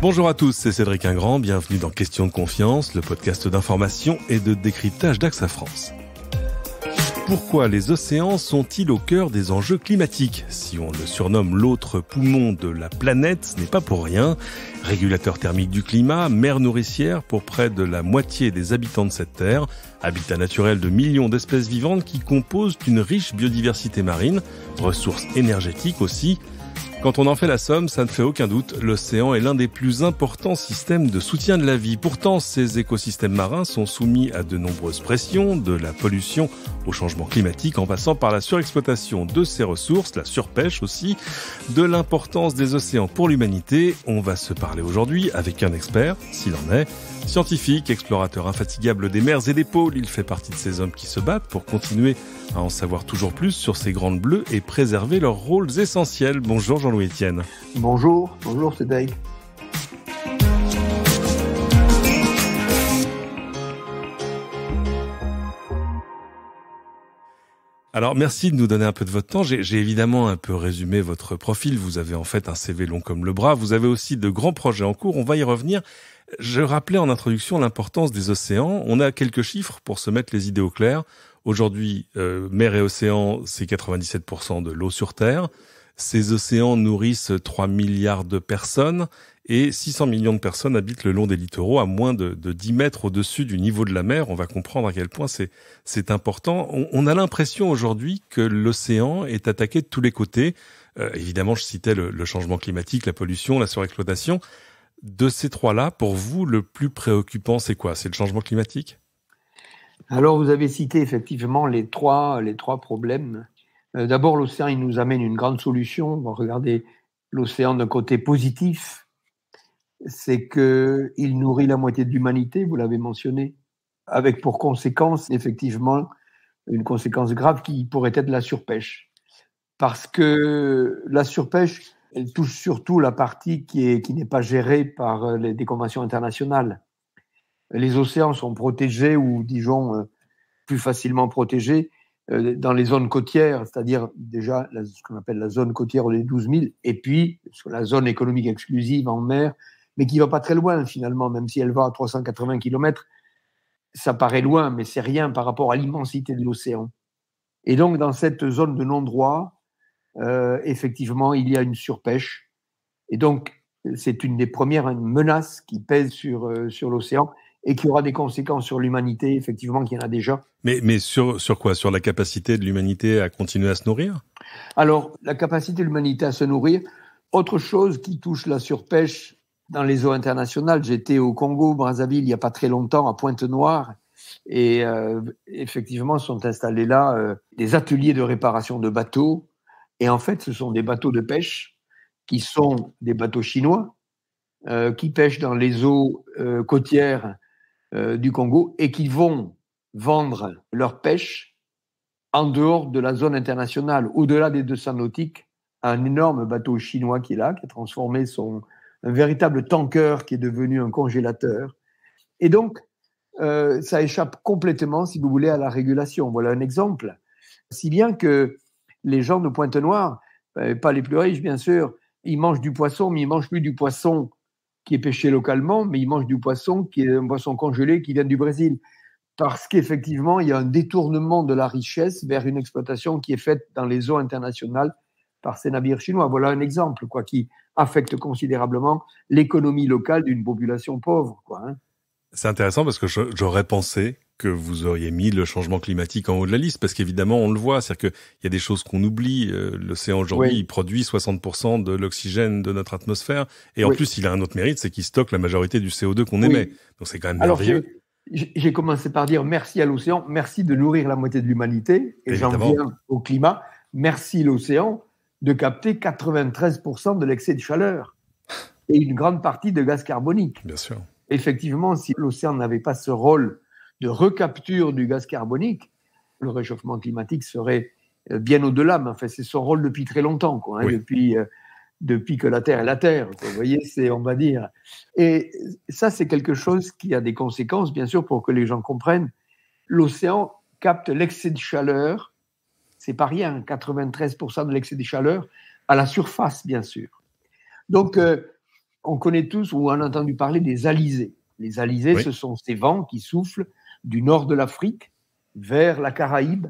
Bonjour à tous, c'est Cédric Ingrand, bienvenue dans Question de confiance, le podcast d'information et de décryptage d'AXA France. Pourquoi les océans sont-ils au cœur des enjeux climatiques ? Si on le surnomme l'autre poumon de la planète, ce n'est pas pour rien. Régulateur thermique du climat, mer nourricière pour près de la moitié des habitants de cette terre, habitat naturel de millions d'espèces vivantes qui composent une riche biodiversité marine, ressources énergétiques aussi. Quand on en fait la somme, ça ne fait aucun doute, l'océan est l'un des plus importants systèmes de soutien de la vie. Pourtant, ces écosystèmes marins sont soumis à de nombreuses pressions, de la pollution au changement climatique, en passant par la surexploitation de ces ressources, la surpêche aussi, de l'importance des océans pour l'humanité. On va se parler aujourd'hui avec un expert, s'il en est. Scientifique, explorateur infatigable des mers et des pôles, il fait partie de ces hommes qui se battent pour continuer à en savoir toujours plus sur ces grandes bleues et préserver leurs rôles essentiels. Bonjour Jean-Louis Etienne. Bonjour Cédric. Alors merci de nous donner un peu de votre temps. J'ai évidemment un peu résumé votre profil. Vous avez en fait un CV long comme le bras. Vous avez aussi de grands projets en cours. On va y revenir. Je rappelais en introduction l'importance des océans. On a quelques chiffres pour se mettre les idées au clair. Aujourd'hui, mer et océan, c'est 97% de l'eau sur Terre. Ces océans nourrissent 3 milliards de personnes et 600 millions de personnes habitent le long des littoraux à moins de 10 mètres au-dessus du niveau de la mer. On va comprendre à quel point c'est important. On a l'impression aujourd'hui que l'océan est attaqué de tous les côtés. Évidemment, je citais le changement climatique, la pollution, la surexploitation. De ces trois-là, pour vous, le plus préoccupant, c'est quoi ? C'est le changement climatique ? Alors, vous avez cité effectivement les trois problèmes. D'abord, l'océan, il nous amène une grande solution. On va regarder l'océan d'un côté positif. C'est qu'il nourrit la moitié de l'humanité, vous l'avez mentionné, avec pour conséquence, effectivement, une conséquence grave qui pourrait être la surpêche. Parce que la surpêche, elle touche surtout la partie qui n'est pas gérée par des conventions internationales. Les océans sont protégés ou, disons, plus facilement protégés dans les zones côtières, c'est-à-dire déjà ce qu'on appelle la zone côtière des 12 000, et puis sur la zone économique exclusive en mer, mais qui ne va pas très loin finalement, même si elle va à 380 km. Ça paraît loin, mais c'est rien par rapport à l'immensité de l'océan. Et donc, dans cette zone de non-droit, effectivement, il y a une surpêche. Et donc, c'est une des premières menaces qui pèsent sur l'océan et qui aura des conséquences sur l'humanité, effectivement, qu'il y en a déjà. Mais sur quoi ? Sur la capacité de l'humanité à continuer à se nourrir ? Alors, la capacité de l'humanité à se nourrir. Autre chose qui touche la surpêche dans les eaux internationales. J'étais au Congo, Brazzaville, il n'y a pas très longtemps, à Pointe-Noire. Et effectivement, sont installés là des ateliers de réparation de bateaux. Et en fait, ce sont des bateaux de pêche qui sont des bateaux chinois qui pêchent dans les eaux côtières du Congo et qui vont vendre leur pêche en dehors de la zone internationale, au-delà des 200 nautiques, à un énorme bateau chinois qui est là, qui a transformé un véritable tanker qui est devenu un congélateur. Et donc, ça échappe complètement, si vous voulez, à la régulation. Voilà un exemple. Si bien que les gens de Pointe-Noire, pas les plus riches bien sûr, ils mangent du poisson, mais ils mangent plus du poisson qui est pêché localement, mais ils mangent du poisson qui est un poisson congelé qui vient du Brésil. Parce qu'effectivement, il y a un détournement de la richesse vers une exploitation qui est faite dans les eaux internationales par ces navires chinois. Voilà un exemple qui affecte considérablement l'économie locale d'une population pauvre. C'est intéressant parce que j'aurais pensé que vous auriez mis le changement climatique en haut de la liste, parce qu'évidemment, on le voit, c'est-à-dire qu'il y a des choses qu'on oublie. L'océan, aujourd'hui, il produit 60% de l'oxygène de notre atmosphère, et en plus, il a un autre mérite, c'est qu'il stocke la majorité du CO2 qu'on émet. Donc, c'est quand même merveilleux. J'ai commencé par dire merci à l'océan, merci de nourrir la moitié de l'humanité, et j'en viens au climat. Merci l'océan de capter 93% de l'excès de chaleur et une grande partie de gaz carbonique. Bien sûr. Effectivement, si l'océan n'avait pas ce rôle de recapture du gaz carbonique, le réchauffement climatique serait bien au-delà. Mais enfin, c'est son rôle depuis très longtemps, depuis que la Terre est la Terre. Vous voyez, on va dire. Et ça, c'est quelque chose qui a des conséquences, bien sûr, pour que les gens comprennent. L'océan capte l'excès de chaleur, c'est pas rien, 93% de l'excès de chaleur à la surface, bien sûr. Donc, on connaît tous ou on a entendu parler des alizés. Les alizés, Oui. ce sont ces vents qui soufflent du nord de l'Afrique vers la Caraïbe,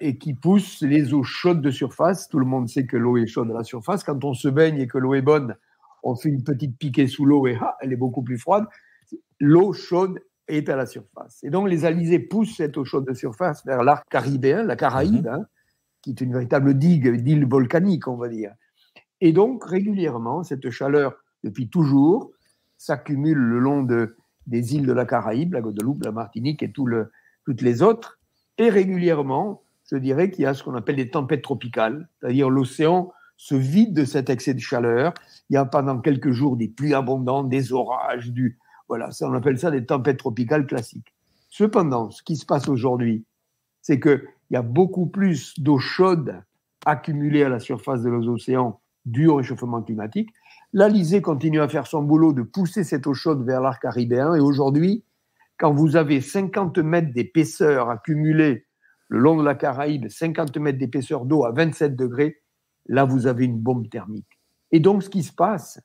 et qui poussent les eaux chaudes de surface. Tout le monde sait que l'eau est chaude à la surface. Quand on se baigne et que l'eau est bonne, on fait une petite piquée sous l'eau et elle est beaucoup plus froide. L'eau chaude est à la surface. Et donc, les alizés poussent cette eau chaude de surface vers l'arc caribéen, la Caraïbe, qui est une véritable digue d'îles volcaniques, on va dire. Et donc, régulièrement, cette chaleur, depuis toujours, s'accumule le long des îles de la Caraïbe, la Guadeloupe, la Martinique et toutes les autres. Et régulièrement, je dirais qu'il y a ce qu'on appelle des tempêtes tropicales, c'est-à-dire l'océan se vide de cet excès de chaleur. Il y a pendant quelques jours des pluies abondantes, des orages, voilà, ça, on appelle ça des tempêtes tropicales classiques. Cependant, ce qui se passe aujourd'hui, c'est qu'il y a beaucoup plus d'eau chaude accumulée à la surface de nos océans due au réchauffement climatique. L'Alizé continue à faire son boulot de pousser cette eau chaude vers l'arc caribéen. Et aujourd'hui, quand vous avez 50 mètres d'épaisseur accumulée le long de la Caraïbe, 50 mètres d'épaisseur d'eau à 27 degrés, là, vous avez une bombe thermique. Et donc, ce qui se passe,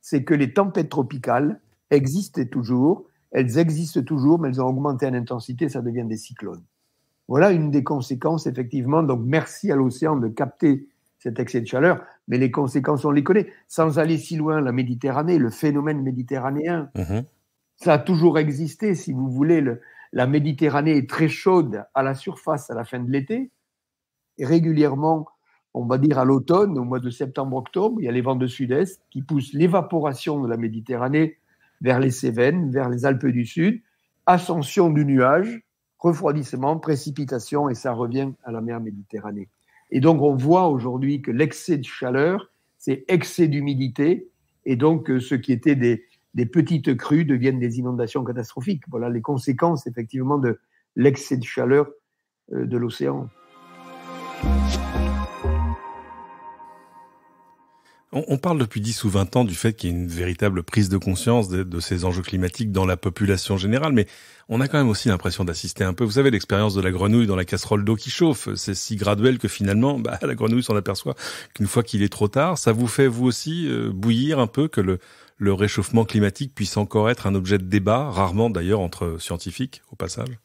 c'est que les tempêtes tropicales existaient toujours, elles existent toujours, mais elles ont augmenté en intensité, ça devient des cyclones. Voilà une des conséquences, effectivement. Donc, merci à l'océan de capter cet excès de chaleur, mais les conséquences, on les connaît. Sans aller si loin, la Méditerranée, le phénomène méditerranéen, ça a toujours existé, si vous voulez. La Méditerranée est très chaude à la surface à la fin de l'été, et régulièrement, on va dire à l'automne, au mois de septembre-octobre, il y a les vents de sud-est qui poussent l'évaporation de la Méditerranée vers les Cévennes, vers les Alpes du Sud, ascension du nuage, refroidissement, précipitation, et ça revient à la mer Méditerranée. Et donc, on voit aujourd'hui que l'excès de chaleur, c'est excès d'humidité, et donc ce qui était des petites crues deviennent des inondations catastrophiques. Voilà les conséquences, effectivement, de l'excès de chaleur de l'océan. On parle depuis 10 ou 20 ans du fait qu'il y ait une véritable prise de conscience de ces enjeux climatiques dans la population générale, mais on a quand même aussi l'impression d'assister un peu, vous savez, l'expérience de la grenouille dans la casserole d'eau qui chauffe. C'est si graduel que finalement, la grenouille s'en aperçoit qu'une fois qu'il est trop tard. Ça vous fait, vous aussi, bouillir un peu que le réchauffement climatique puisse encore être un objet de débat, rarement d'ailleurs entre scientifiques, au passage?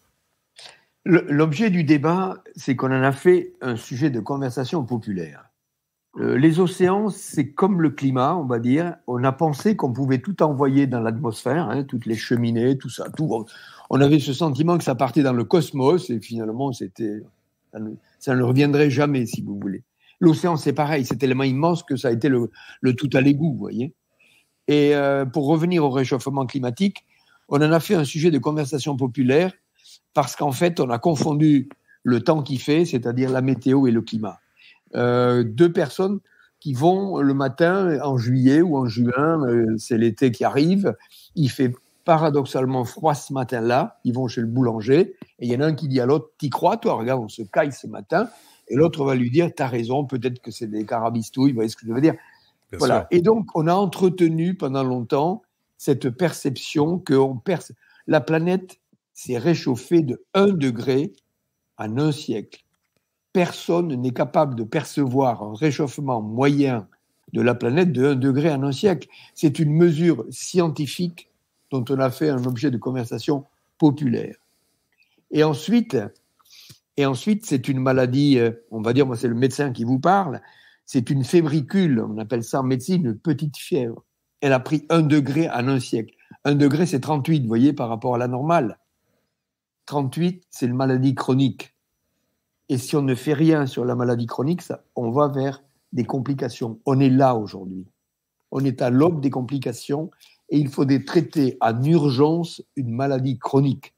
L'objet du débat, c'est qu'on en a fait un sujet de conversation populaire. Les océans, c'est comme le climat, on va dire. On a pensé qu'on pouvait tout envoyer dans l'atmosphère, toutes les cheminées, tout ça. Tout. On avait ce sentiment que ça partait dans le cosmos et finalement, ça ne reviendrait jamais, si vous voulez. L'océan, c'est pareil, c'est tellement immense que ça a été le tout à l'égout, vous voyez. Et pour revenir au réchauffement climatique, on en a fait un sujet de conversation populaire parce qu'en fait, on a confondu le temps qu'il fait, c'est-à-dire la météo et le climat. Deux personnes qui vont le matin en juillet ou en juin, c'est l'été qui arrive, il fait paradoxalement froid ce matin-là, ils vont chez le boulanger et il y en a un qui dit à l'autre, t'y crois toi, regarde on se caille ce matin, et l'autre va lui dire, t'as raison, peut-être que c'est des carabistouilles, vous voyez ce que je veux dire. Bien voilà. sûr. Et donc on a entretenu pendant longtemps cette perception que la planète s'est réchauffée de 1 degré en un siècle. Personne n'est capable de percevoir un réchauffement moyen de la planète de 1 degré en un siècle. C'est une mesure scientifique dont on a fait un objet de conversation populaire. Et ensuite, c'est une maladie, on va dire, moi c'est le médecin qui vous parle, c'est une fébricule, on appelle ça en médecine une petite fièvre. Elle a pris 1 degré en un siècle. 1 degré, c'est 38, vous voyez, par rapport à la normale. 38, c'est une maladie chronique. Et si on ne fait rien sur la maladie chronique, on va vers des complications. On est là aujourd'hui. On est à l'aube des complications et il faut traiter en urgence une maladie chronique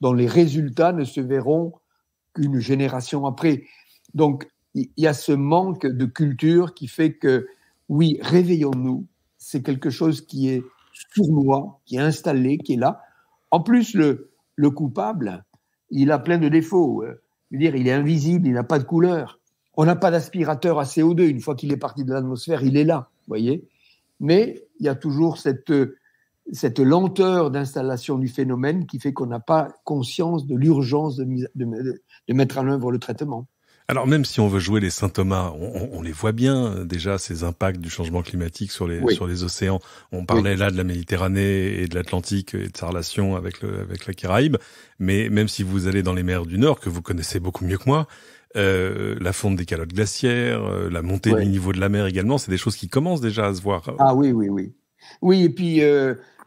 dont les résultats ne se verront qu'une génération après. Donc, il y a ce manque de culture qui fait que, oui, réveillons-nous. C'est quelque chose qui est sournois, qui est installé, qui est là. En plus, le coupable, il a plein de défauts. Je veux dire, il est invisible, il n'a pas de couleur. On n'a pas d'aspirateur à CO2. Une fois qu'il est parti de l'atmosphère, il est là, vous voyez. Mais il y a toujours cette lenteur d'installation du phénomène qui fait qu'on n'a pas conscience de l'urgence de mettre en œuvre le traitement. Alors même si on veut jouer les Saint Thomas, on les voit bien déjà, ces impacts du changement climatique sur les océans. On parlait là de la Méditerranée et de l'Atlantique et de sa relation avec la Caraïbe, mais même si vous allez dans les mers du Nord, que vous connaissez beaucoup mieux que moi, la fonte des calottes glaciaires, la montée du niveau de la mer également, c'est des choses qui commencent déjà à se voir. Ah oui. Oui, et puis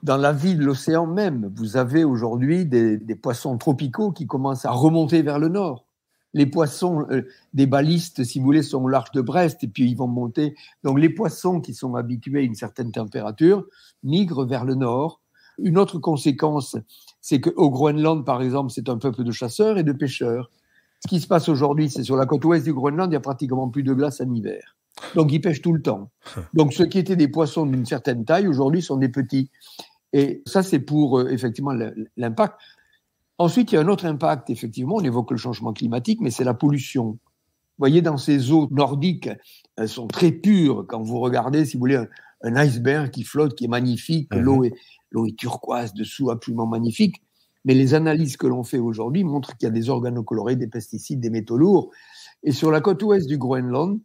dans la vie de l'océan même, vous avez aujourd'hui des poissons tropicaux qui commencent à remonter vers le nord. Les poissons des balistes, si vous voulez, sont au large de Brest et puis ils vont monter. Donc les poissons qui sont habitués à une certaine température migrent vers le nord. Une autre conséquence, c'est qu'au Groenland, par exemple, c'est un peuple de chasseurs et de pêcheurs. Ce qui se passe aujourd'hui, c'est sur la côte ouest du Groenland, il n'y a pratiquement plus de glace en hiver. Donc ils pêchent tout le temps. Donc ceux qui étaient des poissons d'une certaine taille, aujourd'hui, sont des petits. Et ça, c'est pour effectivement l'impact. Ensuite, il y a un autre impact, effectivement, on évoque le changement climatique, mais c'est la pollution. Vous voyez, dans ces eaux nordiques, elles sont très pures. Quand vous regardez, si vous voulez, un iceberg qui flotte, qui est magnifique, l'eau est turquoise dessous, absolument magnifique. Mais les analyses que l'on fait aujourd'hui montrent qu'il y a des organocolorés, des pesticides, des métaux lourds. Et sur la côte ouest du Groenland,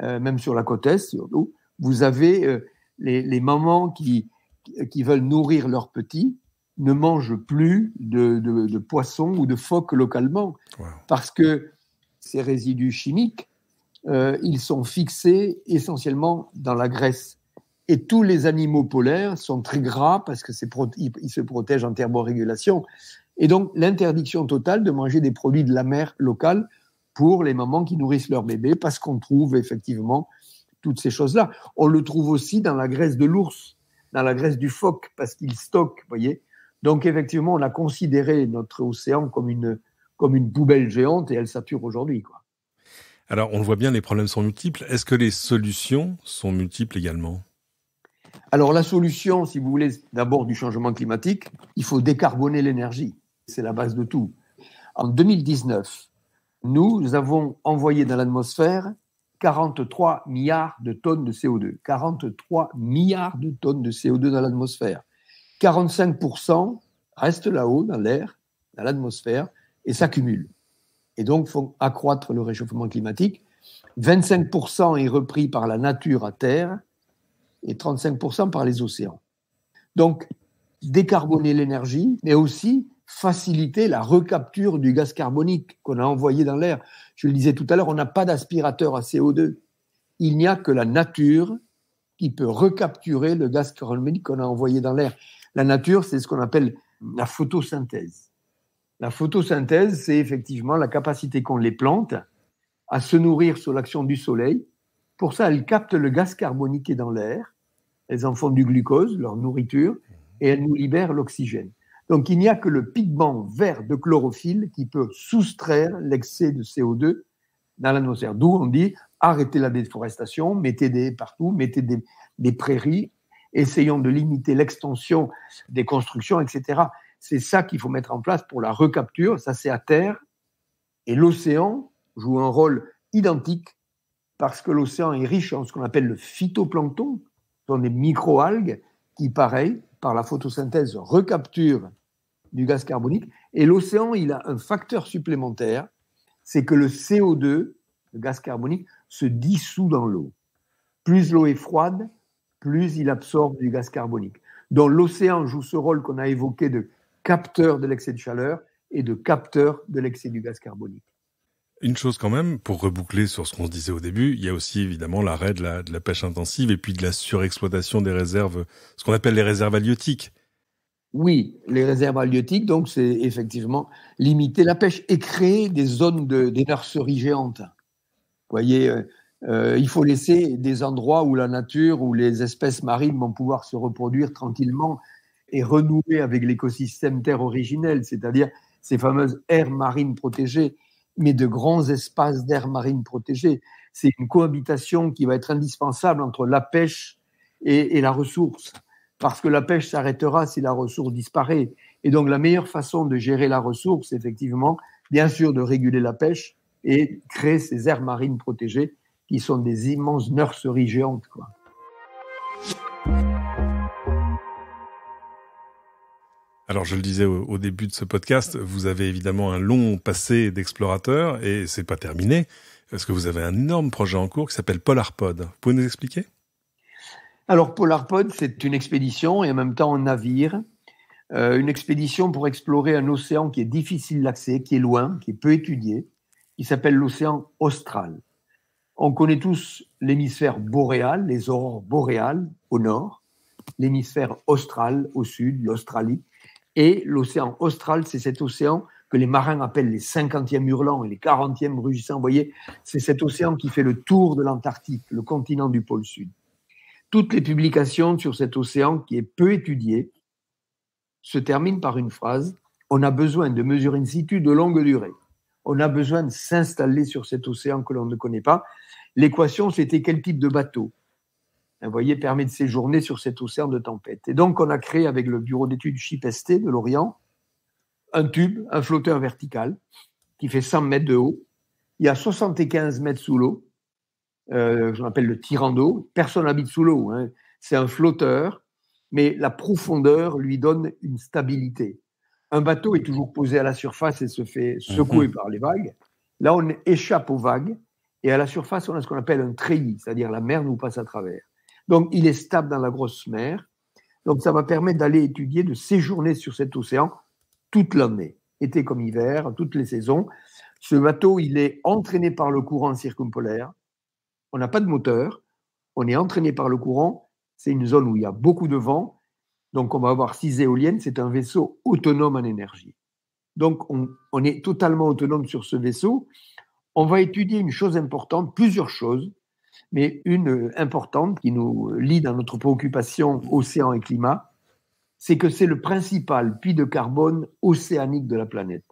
même sur la côte est, surtout, vous avez les mamans qui veulent nourrir leurs petits, ne mangent plus de poissons ou de phoques localement. Wow. Parce que ces résidus chimiques, ils sont fixés essentiellement dans la graisse. Et tous les animaux polaires sont très gras parce que ils se protègent en thermorégulation. Et donc, l'interdiction totale de manger des produits de la mer locale pour les mamans qui nourrissent leurs bébés, parce qu'on trouve effectivement toutes ces choses-là. On le trouve aussi dans la graisse de l'ours, dans la graisse du phoque, parce qu'ils stockent, vous voyez. Donc, effectivement, on a considéré notre océan comme une poubelle géante et elle sature aujourd'hui, quoi. Alors, on le voit bien, les problèmes sont multiples. Est-ce que les solutions sont multiples également ? Alors, la solution, si vous voulez, d'abord du changement climatique, il faut décarboner l'énergie. C'est la base de tout. En 2019, nous avons envoyé dans l'atmosphère 43 milliards de tonnes de CO2. 43 milliards de tonnes de CO2 dans l'atmosphère. 45% restent là-haut, dans l'air, dans l'atmosphère, et s'accumulent. Et donc, il faut accroître le réchauffement climatique. 25% est repris par la nature à terre et 35% par les océans. Donc, décarboner l'énergie, mais aussi faciliter la recapture du gaz carbonique qu'on a envoyé dans l'air. Je le disais tout à l'heure, on n'a pas d'aspirateur à CO2. Il n'y a que la nature qui peut recapturer le gaz carbonique qu'on a envoyé dans l'air. La nature, c'est ce qu'on appelle la photosynthèse. La photosynthèse, c'est effectivement la capacité qu'ont les plantes à se nourrir sous l'action du soleil. Pour ça, elles captent le gaz carbonique qui est dans l'air, elles en font du glucose, leur nourriture, et elles nous libèrent l'oxygène. Donc, il n'y a que le pigment vert de chlorophylle qui peut soustraire l'excès de CO2 dans l'atmosphère. D'où on dit, arrêtez la déforestation, mettez des haies partout, mettez des prairies, essayons de limiter l'extension des constructions, etc. C'est ça qu'il faut mettre en place pour la recapture. Ça, c'est à terre. Et l'océan joue un rôle identique parce que l'océan est riche en ce qu'on appelle le phytoplancton, ce sont des microalgues qui, pareil, par la photosynthèse, recapturent du gaz carbonique. Et l'océan, il a un facteur supplémentaire, c'est que le CO2, le gaz carbonique, se dissout dans l'eau. Plus l'eau est froide, plus il absorbe du gaz carbonique. Donc l'océan joue ce rôle qu'on a évoqué de capteur de l'excès de chaleur et de capteur de l'excès du gaz carbonique. Une chose quand même, pour reboucler sur ce qu'on se disait au début, il y a aussi évidemment l'arrêt de la pêche intensive et puis de la surexploitation des réserves, ce qu'on appelle les réserves halieutiques. Oui, les réserves halieutiques, donc c'est effectivement limiter la pêche et créer des zones des nurseries géantes. Vous voyez, il faut laisser des endroits où la nature, où les espèces marines vont pouvoir se reproduire tranquillement et renouer avec l'écosystème terre originel, c'est-à-dire ces fameuses aires marines protégées, mais de grands espaces d'aires marines protégées. C'est une cohabitation qui va être indispensable entre la pêche et la ressource, parce que la pêche s'arrêtera si la ressource disparaît. Et donc la meilleure façon de gérer la ressource, effectivement, bien sûr de réguler la pêche et créer ces aires marines protégées qui sont des immenses nurseries géantes, quoi. Alors, je le disais au début de ce podcast, vous avez évidemment un long passé d'explorateur et c'est pas terminé, parce que vous avez un énorme projet en cours qui s'appelle PolarPod. Vous pouvez nous expliquer ? Alors, PolarPod, c'est une expédition et en même temps un navire. Une expédition pour explorer un océan qui est difficile d'accès, qui est loin, qui est peu étudié, qui s'appelle l'océan austral. On connaît tous l'hémisphère boréal, les aurores boréales au nord, l'hémisphère austral au sud, l'Australie. Et l'océan austral, c'est cet océan que les marins appellent les 50e hurlants et les 40e rugissants. Vous voyez, c'est cet océan qui fait le tour de l'Antarctique, le continent du pôle sud. Toutes les publications sur cet océan qui est peu étudié se terminent par une phrase « On a besoin de mesurer in situ de longue durée. On a besoin de s'installer sur cet océan que l'on ne connaît pas. » L'équation, c'était quel type de bateau ? Vous voyez, permet de séjourner sur cet océan de tempête. Et donc, on a créé avec le bureau d'études SHIP-ST de Lorient un tube, un flotteur vertical qui fait 100 mètres de haut. Il y a 75 mètres sous l'eau. Je l'appelle le tirant d'eau. Personne n'habite sous l'eau. Hein. C'est un flotteur, mais la profondeur lui donne une stabilité. Un bateau est toujours posé à la surface et se fait secouer par les vagues. Là, on échappe aux vagues et à la surface, on a ce qu'on appelle un treillis, c'est-à-dire la mer nous passe à travers. Donc, il est stable dans la grosse mer. Donc, ça va permettre d'aller étudier, de séjourner sur cet océan toute l'année, été comme hiver, toutes les saisons. Ce bateau, il est entraîné par le courant circumpolaire. On n'a pas de moteur. On est entraîné par le courant. C'est une zone où il y a beaucoup de vent. Donc, on va avoir 6 éoliennes. C'est un vaisseau autonome en énergie. Donc, on est totalement autonome sur ce vaisseau. On va étudier une chose importante, plusieurs choses, mais une importante qui nous lie dans notre préoccupation océan et climat, c'est que c'est le principal puits de carbone océanique de la planète.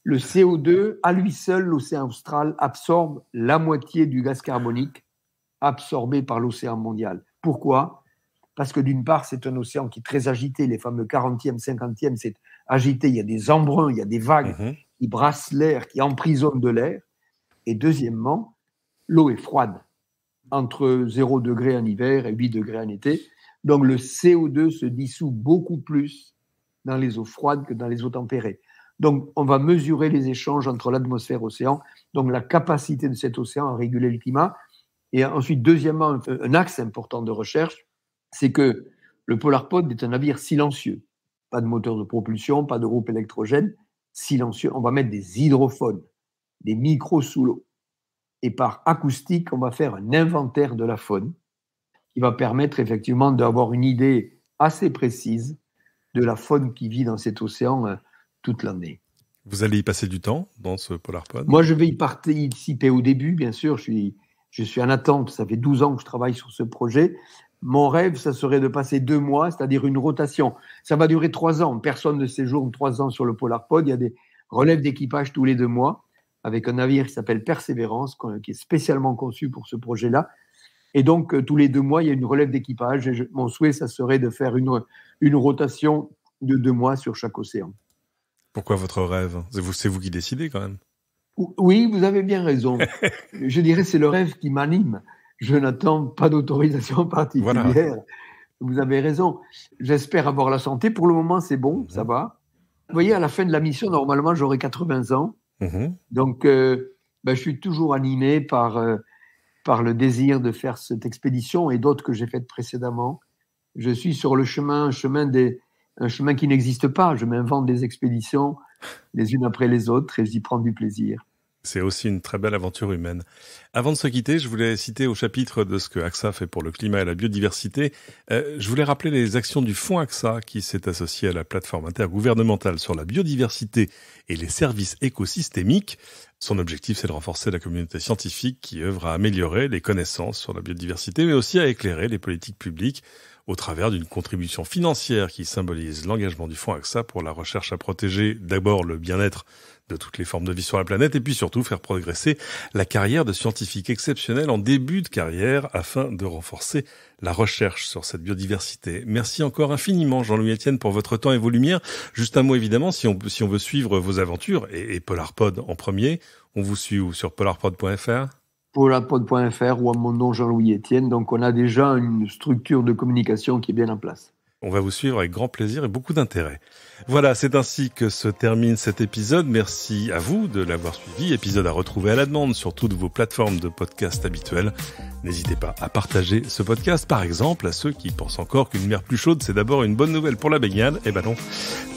Le CO2, à lui seul, l'océan austral absorbe la moitié du gaz carbonique absorbé par l'océan mondial. Pourquoi ? Parce que d'une part, c'est un océan qui est très agité, les fameux 40e, 50e, c'est agité, il y a des embruns, il y a des vagues qui brassent l'air, qui emprisonnent de l'air. Et deuxièmement, l'eau est froide, entre 0 degré en hiver et 8 degrés en été. Donc le CO2 se dissout beaucoup plus dans les eaux froides que dans les eaux tempérées. Donc on va mesurer les échanges entre l'atmosphère et l'océan, donc la capacité de cet océan à réguler le climat. Et ensuite, deuxièmement, un axe important de recherche, c'est que le PolarPod est un navire silencieux. Pas de moteur de propulsion, pas de groupe électrogène, silencieux. On va mettre des hydrophones, des micros sous l'eau. Et par acoustique, on va faire un inventaire de la faune qui va permettre effectivement d'avoir une idée assez précise de la faune qui vit dans cet océan toute l'année. Vous allez y passer du temps dans ce PolarPod ? Moi, je vais y participer au début, bien sûr. Je suis en attente. Ça fait 12 ans que je travaille sur ce projet. Mon rêve, ça serait de passer 2 mois, c'est-à-dire une rotation. Ça va durer 3 ans. Personne ne séjourne 3 ans sur le PolarPod. Il y a des relèves d'équipage tous les 2 mois avec un navire qui s'appelle Persévérance, qui est spécialement conçu pour ce projet-là. Et donc, tous les 2 mois, il y a une relève d'équipage. Et mon souhait, ça serait de faire une rotation de 2 mois sur chaque océan. Pourquoi votre rêve ? C'est vous qui décidez quand même. Oui, vous avez bien raison. Je dirais que c'est le rêve qui m'anime. Je n'attends pas d'autorisation particulière. Voilà. Vous avez raison. J'espère avoir la santé. Pour le moment, c'est bon, ça va. Vous voyez, à la fin de la mission, normalement, j'aurai 80 ans. Donc, je suis toujours animé par le désir de faire cette expédition et d'autres que j'ai faites précédemment. Je suis sur le chemin, un chemin qui n'existe pas. Je m'invente des expéditions les unes après les autres et j'y prends du plaisir. C'est aussi une très belle aventure humaine. Avant de se quitter, je voulais citer au chapitre de ce que AXA fait pour le climat et la biodiversité, je voulais rappeler les actions du Fonds AXA qui s'est associé à la plateforme intergouvernementale sur la biodiversité et les services écosystémiques. Son objectif, c'est de renforcer la communauté scientifique qui œuvre à améliorer les connaissances sur la biodiversité, mais aussi à éclairer les politiques publiques au travers d'une contribution financière qui symbolise l'engagement du Fonds AXA pour la recherche à protéger d'abord le bien-être de toutes les formes de vie sur la planète et puis surtout faire progresser la carrière de scientifiques exceptionnels en début de carrière afin de renforcer la recherche sur cette biodiversité. Merci encore infiniment Jean-Louis Etienne pour votre temps et vos lumières. Juste un mot évidemment, si on veut suivre vos aventures et PolarPod en premier, on vous suit où sur polarpod.fr ? Polarpod.fr ou à mon nom Jean-Louis Etienne. Donc on a déjà une structure de communication qui est bien en place. On va vous suivre avec grand plaisir et beaucoup d'intérêt. Voilà, c'est ainsi que se termine cet épisode. Merci à vous de l'avoir suivi. Épisode à retrouver à la demande sur toutes vos plateformes de podcast habituelles. N'hésitez pas à partager ce podcast, par exemple, à ceux qui pensent encore qu'une mer plus chaude, c'est d'abord une bonne nouvelle pour la baignade. Eh ben non.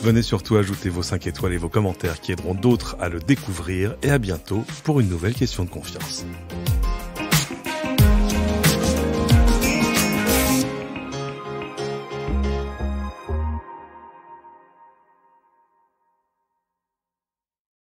Venez surtout ajouter vos 5 étoiles et vos commentaires qui aideront d'autres à le découvrir. Et à bientôt pour une nouvelle question de confiance.